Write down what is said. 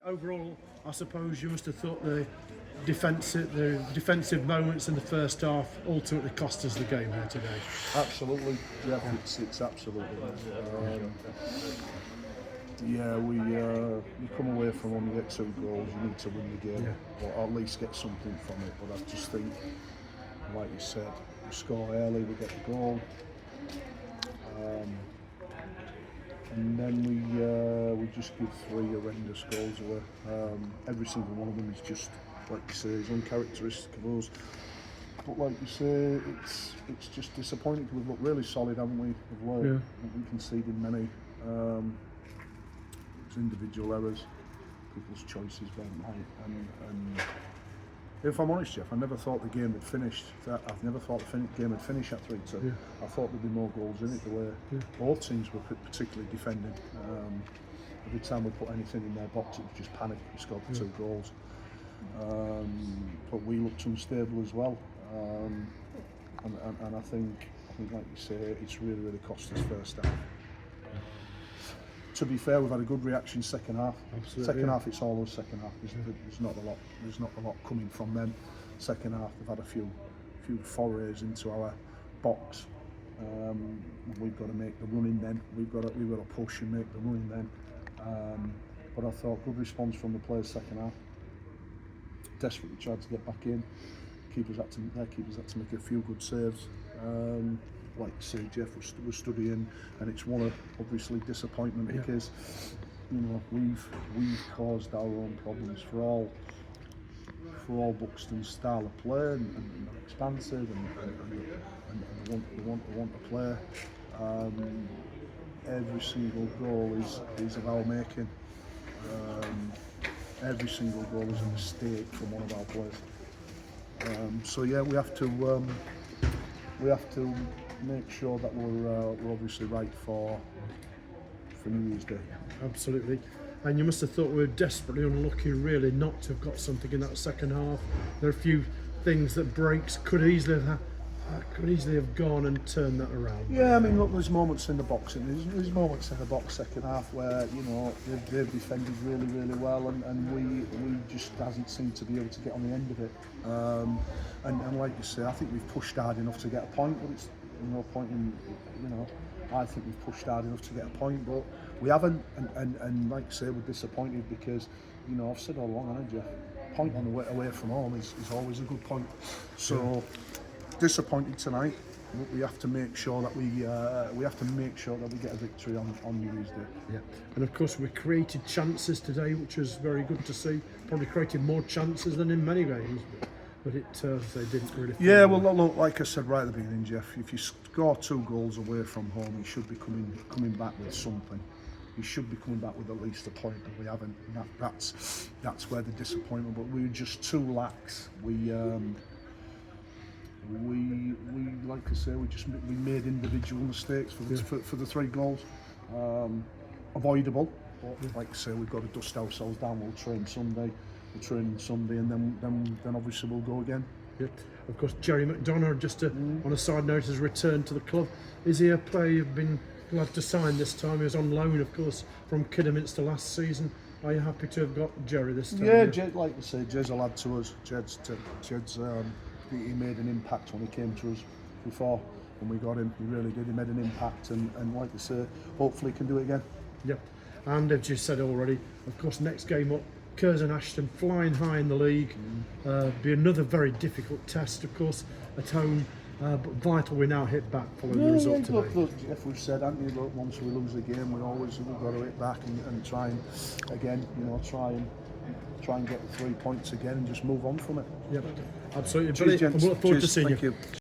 Overall, I suppose you must have thought the defensive moments in the first half ultimately cost us the game here today. Absolutely, yeah, it's absolutely. You come away from home, you get 2 goals, you need to win the game, or at least get something from it. But I just think, like you said, we score early, we get the goal, and then we just give 3 horrendous goals away. Every single one of them is just, like you say, is uncharacteristic of us. But like you say, it's just disappointing. We've looked really solid, haven't we? We've conceded many. It's individual errors, people's choices weren't right, and if I'm honest, Jeff, I never thought the game had finished. I've never thought the game had finished at 3-2. I thought there'd be more goals in it, the way both teams were particularly defending. Every time we put anything in their box, it was just panic. We scored 2 goals. But we looked unstable as well. And I think, like you say, it's really cost us first half. To be fair, we've had a good reaction second half. Absolutely, second half, it's all us. Second half, there's not a lot coming from them. Second half, they've had a few forays into our box. We've got to make the running then. We've got to push and make the running then. But I thought good response from the players second half. Desperately tried to get back in. Keepers had to make a few good saves. Like you say, Jeff was studying, and it's one of obviously disappointment because we've caused our own problems for all Buxton's style of play and expansive and want to play. Every single goal is of our making. Every single goal is a mistake from one of our players. So yeah, we have to make sure that we're obviously right for New Year's Day. Absolutely. And you must have thought we were desperately unlucky, really, not to have got something in that second half. There are a few things that breaks could easily have gone and turned that around. Yeah, I mean, look, there's moments in the box, and there's moments in the box second half where they've defended really well, and we just hasn't seemed to be able to get on the end of it. And like you say, I think we've pushed hard enough to get a point, but it's no point in I think we've pushed hard enough to get a point, but we haven't. And like I say, we're disappointed because I've said all along, haven't you? Point on the way away from home is always a good point. So. Disappointed tonight. We have to make sure that we get a victory on New Year's Day. Yeah, and of course we created chances today, which was very good to see. Probably created more chances than in many games, but it they didn't really. Yeah, well, look, like I said right at the beginning, Jeff, if you score 2 goals away from home, you should be coming back with something. You should be coming back with at least a point, but we haven't. That's where the disappointment. But we were just too lax. We like to say we made individual mistakes for the 3 goals, avoidable. But like I say, we've got to dust ourselves down. We'll train Sunday, and then obviously we'll go again. Yeah. Of course, Jerry McDonough, just on a side note, has returned to the club. Is he a player you've been glad to sign this time? He was on loan, of course, from Kidderminster last season. Are you happy to have got Jerry this time? Yeah, Jed, like I say, Jed's a lad to us. Jed's he made an impact when he came to us before, and we got him. He really did. He made an impact, and like I say, hopefully he can do it again. Yep. And as you said already, of course, next game up, Curzon Ashton flying high in the league. Be another very difficult test, of course, at home. But vital we now hit back following the result today. Look, Jeff, we've said, haven't we, look, once we lose a game, we've got to hit back and try and again, try and get the 3 points again and just move on from it. Yeah, absolutely. Cheers, We'll look forward to seeing you. Thank you.